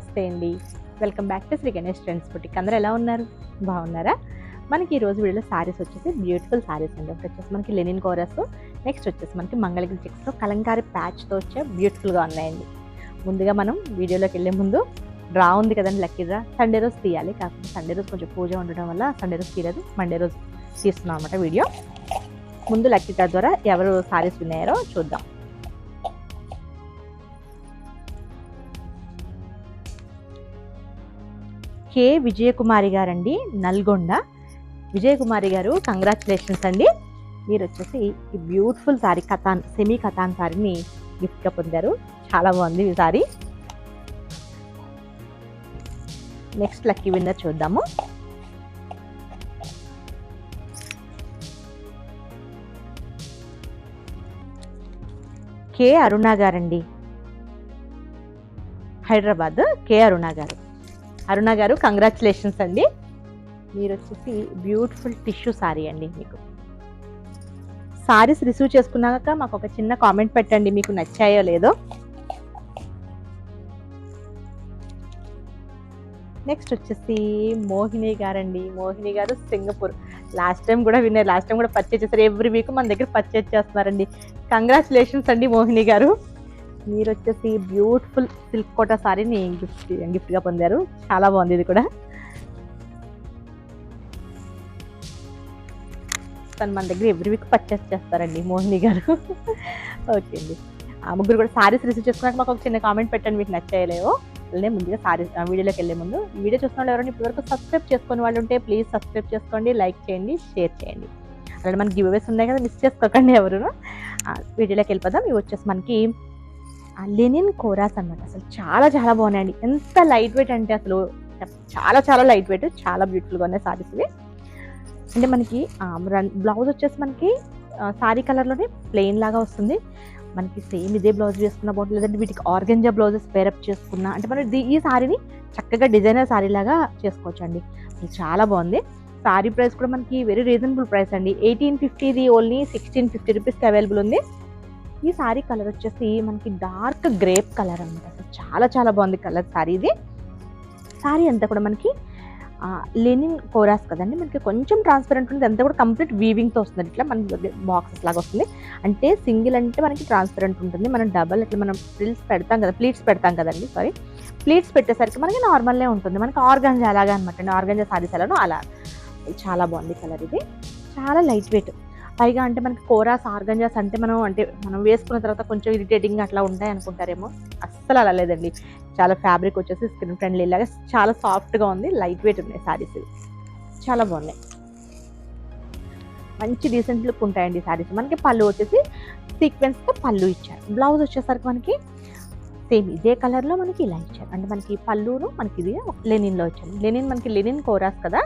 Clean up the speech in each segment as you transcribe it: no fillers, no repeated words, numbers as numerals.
నమస్తే అండి. Welcome back to Shri Ganesh trends boutique. అందరూ ఎలా ఉన్నారు? బాగున్నారా? మనకి ఈరోజు వీడియోలో సారీస్ వచ్చేసి బ్యూటిఫుల్ సారీస్ అండి. ఒకటి వచ్చేసి మనకి లెనిన్ కోరస్, నెక్స్ట్ వచ్చేసి మనకి మంగళగిరి చెక్స్తో కలంకారీ ప్యాచ్తో వచ్చే బ్యూటిఫుల్గా ఉన్నాయండి. ముందుగా మనం వీడియోలోకి వెళ్ళే ముందు డ్రా ఉంది కదండి, లక్కీ డ్రా. సండే రోజు తీయాలి, కాకపోతే సండే రోజు కొంచెం పూజ ఉండడం వల్ల సండే రోజు తీయలేదు, మండే రోజు తీస్తున్నాం అన్నమాట వీడియో. ముందు లక్కీ డ్రా ద్వారా ఎవరు సారీస్ విన్నారో చూద్దాం. కే విజయకుమారి గారండి, నల్గొండ. విజయకుమారి గారు కంగ్రాచులేషన్స్ అండి. మీరు వచ్చేసి ఈ beautiful sorry katan, semi katan సారీని గిఫ్ట్గా పొందారు. చాలా బాగుంది ఈ సారీ. నెక్స్ట్ లక్కీ విన్నర్ చూద్దాము. కే అరుణ గారండి, హైదరాబాద్. కే అరుణ గారు, అరుణ గారు కంగ్రాచులేషన్స్ అండి. మీరు వచ్చేసి బ్యూటిఫుల్ టిష్యూ సారీ అండి. మీకు సారీస్ రిసీవ్ చేసుకున్నాక మాకు ఒక చిన్న కామెంట్ పెట్టండి, మీకు నచ్చాయో లేదో. నెక్స్ట్ వచ్చేసి మోహిని గారండి, మోహిని గారు సింగపూర్. లాస్ట్ టైం కూడా విన్నారు, లాస్ట్ టైం కూడా పర్చేజ్ చేస్తారు. ఎవ్రీ వీక్ మన దగ్గర పర్చేజ్ చేస్తున్నారండి. కంగ్రాచులేషన్స్ అండి మోహిని గారు. మీరు వచ్చేసి బ్యూటిఫుల్ సిల్క్ కోటా సారీని గిఫ్ట్గా పొందారు. చాలా బాగుంది ఇది కూడా. తను మన దగ్గర ఎవ్రీ వీక్ పర్చేస్ చేస్తారండి మోహిని గారు. ఓకే అండి, ఆ ముగ్గురు కూడా సారీస్ రిసీవ్ చేసుకున్నాక మాకు ఒక చిన్న కామెంట్ పెట్టండి, మీకు నచ్చాయలేవో. అలానే ముందుగా సారీస్ వీడియోలోకి వెళ్ళే ముందు, వీడియో చూస్తున్న వాళ్ళు ఎవరైనా ఇప్పటివరకు సబ్స్క్రైబ్ చేసుకునే వాళ్ళు ఉంటే ప్లీజ్ సబ్స్క్రైబ్ చేసుకోండి, లైక్ చేయండి, షేర్ చేయండి. అలానే మనకి గివ్ అవేస్ ఉన్నాయి కదా, మిస్ చేసుకోకండి ఎవరు. వీడియోలోకి వెళ్ళిపోదాం. ఇవి వచ్చేసి మనకి లెనిన్ కోరాస్ అనమాట. అసలు చాలా చాలా బాగున్నాయండి. ఎంత లైట్ వెయిట్ అంటే అసలు చాలా చాలా లైట్ వెయిట్, చాలా బ్యూటిఫుల్గా ఉన్నాయి సారీస్ ఇవి. అంటే మనకి బ్లౌజ్ వచ్చేసి మనకి సారీ కలర్లోనే ప్లెయిన్ లాగా వస్తుంది. మనకి సేమ్ ఇదే బ్లౌజ్ వేసుకున్న బాగుంటుంది, లేదంటే వీటికి ఆర్గంజా బ్లౌజెస్ పేరప్ చేసుకున్నా అంటే మనం ఈ సారీని చక్కగా డిజైనర్ సారీ లాగా చేసుకోవచ్చు అండి. చాలా బాగుంది. సారీ ప్రైస్ కూడా మనకి వెరీ రీజనబుల్ ప్రైస్ అండి. 1850, ఓన్లీ 1650 రూపీస్కి అవైలబుల్ ఉంది. ఈ సారీ కలర్ వచ్చేసి మనకి డార్క్ గ్రేప్ కలర్ అనమాట. అసలు చాలా చాలా బాగుంది కలర్ సారీ ఇది. సారీ అంతా కూడా మనకి లెనిన్ కోరాస్ కదండి, మనకి కొంచెం ట్రాన్స్పరెంట్ ఉంటుంది. అంతా కూడా కంప్లీట్ వీవింగ్తో వస్తుంది. ఇట్లా మనకి బాక్సెస్ లాగా వస్తుంది. అంటే సింగిల్ అంటే మనకి ట్రాన్స్పరెంట్ ఉంటుంది, మనం డబల్ ఇట్లా మనం ప్లీట్స్ పెడతాం కదండి, ప్లీట్స్ పెట్టేసరికి మనకి నార్మల్నే ఉంటుంది. మనకి ఆర్గంజా అలాగా అనమాట అండి, ఆర్గంజా సారీస్ ఎలానో అలా. చాలా బాగుంది కలర్ ఇది, చాలా లైట్ వెయిట్. పైగా అంటే మనకి కోరాస్ ఆర్గంజాస్ అంటే మనం వేసుకున్న తర్వాత కొంచెం ఇరిటేటింగ్ అట్లా ఉంటాయి అనుకుంటారేమో, అస్సలు అలా లేదండి. చాలా ఫ్యాబ్రిక్ వచ్చేసి స్కిన్ ఫ్రెండ్లీ లాగా చాలా సాఫ్ట్గా ఉంది, లైట్ వెయిట్ ఉన్నాయి సారీస్. చాలా బాగున్నాయి, మంచి డీసెంట్ లుక్ ఉంటాయండి సారీస్. మనకి పళ్ళు వచ్చేసి సీక్వెన్స్తో పళ్ళు ఇచ్చారు. బ్లౌజ్ వచ్చేసరికి మనకి సేమ్ ఇదే కలర్లో మనకి ఇలా ఇచ్చారు. అంటే మనకి పళ్ళును మనకి ఇది లెనిన్లో ఇచ్చారు. లెనిన్ మనకి లెనిన్ కోరాస్ కదా,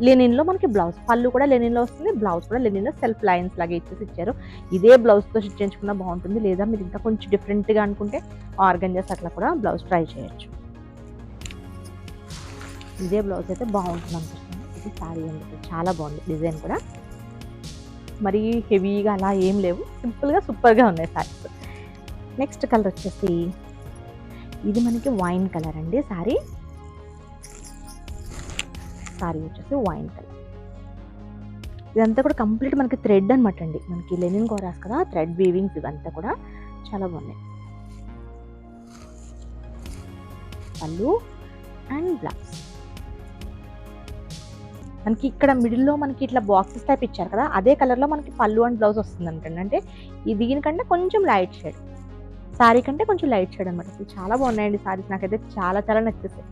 లెనిన్లో మనకి బ్లౌజ్, పళ్ళు కూడా లెనిన్లో వస్తుంది, బ్లౌజ్ కూడా లెనిన్లో సెల్ఫ్ లైన్స్ లాగా ఇచ్చారు. ఇదే బ్లౌజ్తో స్టిచ్ చేయించుకున్నా బాగుంటుంది, లేదా మీరు ఇంకా కొంచెం డిఫరెంట్గా అనుకుంటే ఆర్గంజాస్ అట్లా కూడా బ్లౌజ్ ట్రై చేయొచ్చు. ఇదే బ్లౌజ్ అయితే బాగుంటుంది అనుకుంటున్నాను. ఇది సారీ అండి, చాలా బాగుంది డిజైన్ కూడా. మరీ హెవీగా అలా ఏం లేవు, సింపుల్గా సూపర్గా ఉన్నాయి సారీస్. నెక్స్ట్ కలర్ వచ్చేసి ఇది మనకి వైన్ కలర్ అండి. సారీ వచ్చేసి వైన్ కలర్. ఇదంతా కూడా కంప్లీట్ మనకి థ్రెడ్ అనమాట అండి. మనకి లెనిన్ కోరాస్ కదా, థ్రెడ్ వీవింగ్స్ ఇవంతా కూడా చాలా బాగున్నాయి. పళ్ళు అండ్ బ్లౌజ్ మనకి ఇక్కడ మిడిల్లో మనకి ఇట్లా బాక్సెస్ టైప్ ఇచ్చారు కదా, అదే కలర్లో మనకి పళ్ళు అండ్ బ్లౌజ్ వస్తుంది అంటండి. అంటే దీనికంటే కొంచెం లైట్ షేడ్, సారీ కంటే కొంచెం లైట్ షేడ్ అనమాట. అసలు చాలా బాగున్నాయండి సారీస్, నాకైతే చాలా చాలా నచ్చేసాయి.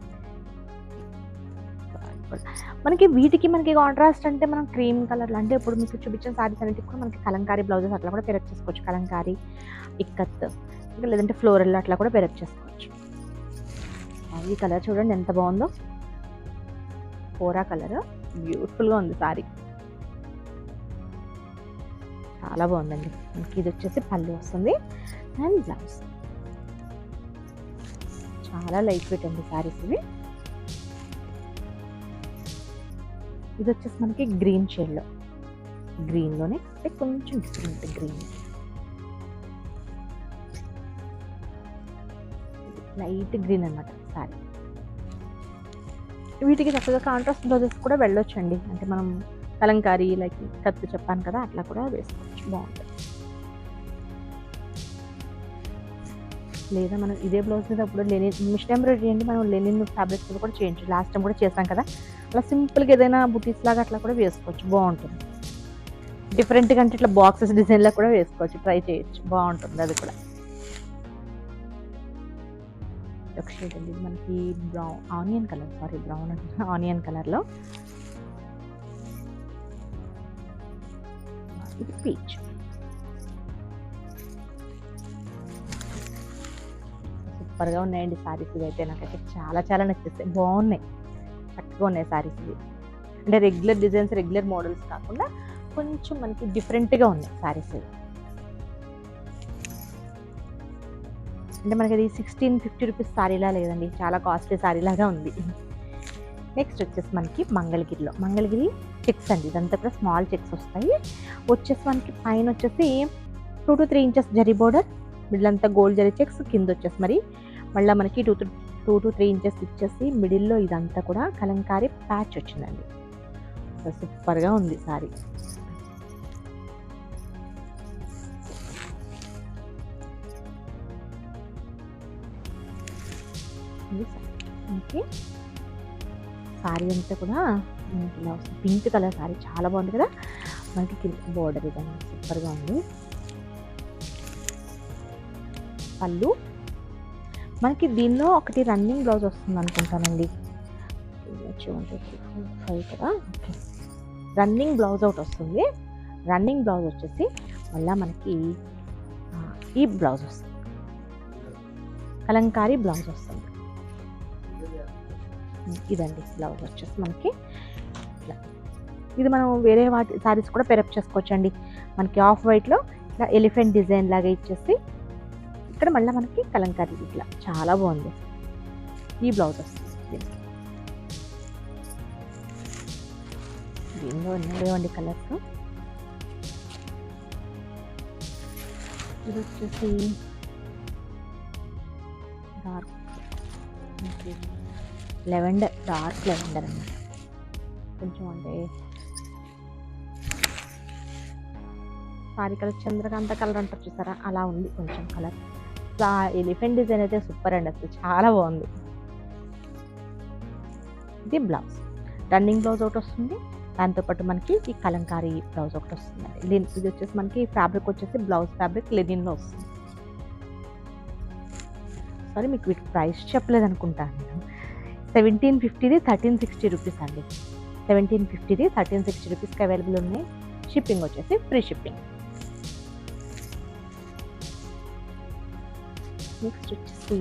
మనకి వీటికి మనకి కాంట్రాస్ట్ అంటే మనం క్రీమ్ కలర్ అంటే ఇప్పుడు మీకు చూపించిన సారీస్ అన్నిటికి కూడా మనకి కలంకారీ బ్లౌజెస్ అట్లా కూడా పెరప్ చేసుకోవచ్చు. కలంకారీ, ఇక్కత్, ఇంకా లేదంటే ఫ్లోరల్ అట్లా కూడా పెరప్ చేసుకోవచ్చు. ఈ కలర్ చూడండి ఎంత బాగుందో, కోరా కలర్ బ్యూటిఫుల్గా ఉంది సారీ, చాలా బాగుందండి. మనకి ఇది వచ్చేసి పళ్ళు వస్తుంది అండ్ బ్లౌజ్. చాలా లైట్ వెయిట్ అండి సారీస్ ఇవి. ఇది వచ్చేసి మనకి గ్రీన్ షేడ్లో, గ్రీన్లోనే కొంచెం డిఫరెంట్ గ్రీన్. లైట్ గ్రీన్ అనమాట సారీ. వీటికి చక్కగా కాంట్రాస్ట్ బ్లౌజెస్ కూడా వెళ్ళొచ్చండి. అంటే మనం కలంకారీ లైక్ కత్తు చెప్పాను కదా, అట్లా కూడా వేసుకోవచ్చు, బాగుంటుంది. లేదా మనం ఇదే బ్లౌజ్ మీద ఇప్పుడు లెనిన్ మిషన్ ఎంబ్రాయిడరీ అండి, మనం లెనిన్ ఫ్యాబ్రిక్స్ మీద కూడా చేయొచ్చు. లాస్ట్ టైం కూడా చేసాం కదా, అలా సింపుల్గా ఏదైనా బుటీస్ లాగా అట్లా కూడా వేసుకోవచ్చు, బాగుంటుంది. డిఫరెంట్గా అంటే ఇట్లా బాక్సెస్ డిజైన్లో కూడా వేసుకోవచ్చు, ట్రై చేయొచ్చు, బాగుంటుంది అది కూడా. ఒక షేడ్ అండి మనకి brown onion colour, sorry brown అంటే ఆనియన్ కలర్లో, ఇది పీచ్. సూపర్గా ఉన్నాయండి సారీస్ ఇవి అయితే, నాకైతే చాలా చాలా నచ్చేస్తాయి, బాగున్నాయి, చక్కగా ఉన్నాయి సారీస్ ఇవి. అంటే రెగ్యులర్ డిజైన్స్ రెగ్యులర్ మోడల్స్ కాకుండా కొంచెం మనకి డిఫరెంట్గా ఉన్నాయి సారీస్ ఇవి. అంటే మనకి అది 1650 రూపీస్ సారీలా లేదండి, చాలా కాస్ట్లీ సారీలాగా ఉంది. నెక్స్ట్ వచ్చేసి మనకి మంగళగిరి చెక్స్ అండి, ఇదంతా కూడా స్మాల్ చెక్స్ వస్తాయి. వచ్చేసి మనకి పైన వచ్చేసి 2 to 3 inches zari border, middle అంతా గోల్డ్ జరీ చెక్స్, కింద వచ్చేసి మరి మళ్ళీ మనకి 2 to 3 ఇంచెస్ ఇచ్చేసి మిడిల్లో ఇదంతా కూడా కలంకారీ ప్యాచ్ వచ్చిందండి. సూపర్గా ఉంది సారీ. మనకి సారీ అంతా కూడా మనకి ఇలా వస్తుంది, పింక్ కలర్ సారీ చాలా బాగుంది కదా. మనకి కింద బోర్డర్ ఇదండి సూపర్గా ఉంది. పళ్ళు మనకి దీనిలో ఒకటి రన్నింగ్ బ్లౌజ్ వస్తుంది అనుకుంటానండి, 5 కదా. ఓకే, రన్నింగ్ బ్లౌజ్ ఒకటి వస్తుంది. రన్నింగ్ బ్లౌజ్ వచ్చేసి మళ్ళీ మనకి ఈ బ్లౌజ్ వస్తుంది, కలంకారీ బ్లౌజ్ వస్తుంది. ఇదండి బ్లౌజ్ వచ్చేసి మనకి ఇది మనం వేరే వాటి సారీస్ కూడా పెరప్ చేసుకోవచ్చండి. మనకి ఆఫ్ వైట్లో ఇట్లా ఎలిఫెంట్ డిజైన్ లాగా ఇచ్చేసి ఇక్కడ మళ్ళీ మనకి కలంకారీ ఇట్లా చాలా బాగుంది. ఈ బ్లౌజ్ వస్తుంది. దీనిలో ఉన్నాయండి కలర్స్. ఇది వచ్చేసి డార్క్ లెవెండర్, డార్క్ లెవెండర్ అన్నమాట. కొంచెం అంటే సారీ కలర్ చంద్రకాంత కలర్ అంటారు చూసారా, అలా ఉంది కొంచెం కలర్. ఎలిఫెంట్ డిజైన్ అయితే సూపర్ అండి, అసలు చాలా బాగుంది. ఇది బ్లౌజ్, రన్నింగ్ బ్లౌజ్ ఒకటి వస్తుంది, దాంతోపాటు మనకి ఈ కలంకారీ బ్లౌజ్ ఒకటి వస్తుంది. ఇది వచ్చేసి మనకి ఫ్యాబ్రిక్ వచ్చేసి బ్లౌజ్ ఫ్యాబ్రిక్ లెనిన్లో వస్తుంది. సారీ మీకు వీటి ప్రైస్ చెప్పలేదు అనుకుంటాను నేను. 1750ది 1360 రూపీస్ అండి. 1750ది 1360 రూపీస్కి అవైలబుల్ ఉన్నాయి. షిప్పింగ్ వచ్చేసి ఫ్రీ షిప్పింగ్. నెక్స్ట్ వచ్చేసి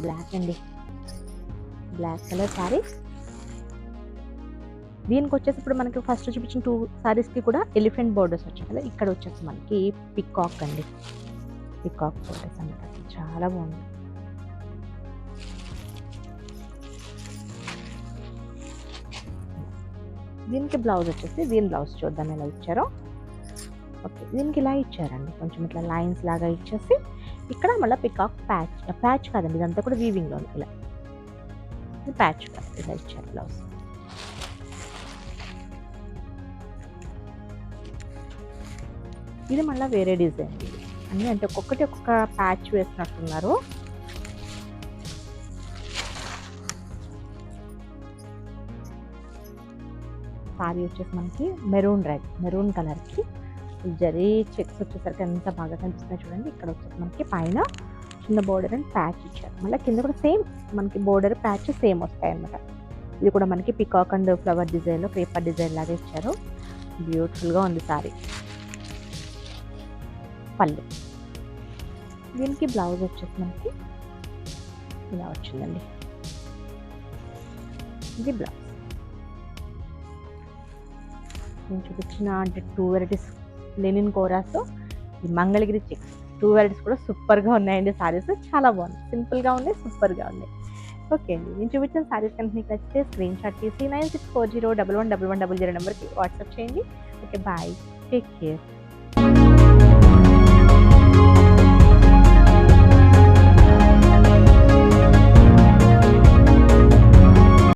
బ్లాక్ అండి, బ్లాక్ కలర్ సారీ. దీనికి వచ్చేసి ఇప్పుడు మనకి ఫస్ట్ చూపించిన 2 సారీస్కి కూడా ఎలిఫెంట్ బోర్డర్స్ వచ్చాయి కదా, ఇక్కడ వచ్చేసి మనకి పికాక్ అండి, పికాక్ బోర్డర్స్ అన్నమాట, చాలా బాగుంది. దీనికి బ్లౌజ్ వచ్చేసి దీని బ్లౌజ్ చూద్దాం ఎలా ఇచ్చారో. ఓకే, దీనికి ఇలా ఇచ్చారండి, కొంచెం ఇట్లా లైన్స్ లాగా ఇచ్చేసి ఇక్కడ మళ్ళీ పికాక్ ప్యాచ్ కాదండి, ఇదంతా కూడా వీవింగ్లో ఇలా ప్యాచ్ కాదు, ఇలా ఇచ్చారు బ్లౌజ్. ఇది మళ్ళీ వేరే డిజైన్ అన్నీ, అంటే ఒక్కొక్కటి ఒక్కొక్క ప్యాచ్ వేసినట్టున్నారు. సారీ వచ్చేసి మనకి మెరూన్ కలర్కి జరీ చెక్స్ వచ్చేసరికి ఎంత బాగా కనిపిస్తున్నాయి చూడండి. ఇక్కడ వచ్చేసి మనకి పైన చిన్న బోర్డర్ అండ్ ప్యాచ్ ఇచ్చారు, మళ్ళీ కింద కూడా సేమ్ మనకి బోర్డర్ ప్యాచ్ సేమ్ వస్తాయి అన్నమాట. ఇది కూడా మనకి పికాక్ అండ్ ఫ్లవర్ డిజైన్లో పేపర్ డిజైన్ లాగా ఇచ్చారు, బ్యూటిఫుల్గా ఉంది సారీ. పళ్ళు, దీనికి బ్లౌజ్ వచ్చేసి మనకి ఇలా వచ్చిందండి, ఇది బ్లౌజ్. నేను చూపించిన అంటే 2 వెరైటీస్ లెనిన్ కోరాస్, ఈ మంగళగిరి చెక్స్ 2 వెరైటీస్ కూడా సూపర్గా ఉన్నాయండి. సారీస్ చాలా బాగున్నాయి, సింపుల్గా ఉన్నాయి, సూపర్గా ఉన్నాయి. ఓకే అండి, నేను చూపించిన సారీస్ కనుక మీకు నచ్చితే స్క్రీన్ షాట్ తీసి 9640111100 నెంబర్కి వాట్సాప్ చేయండి. Okay, bye, take care.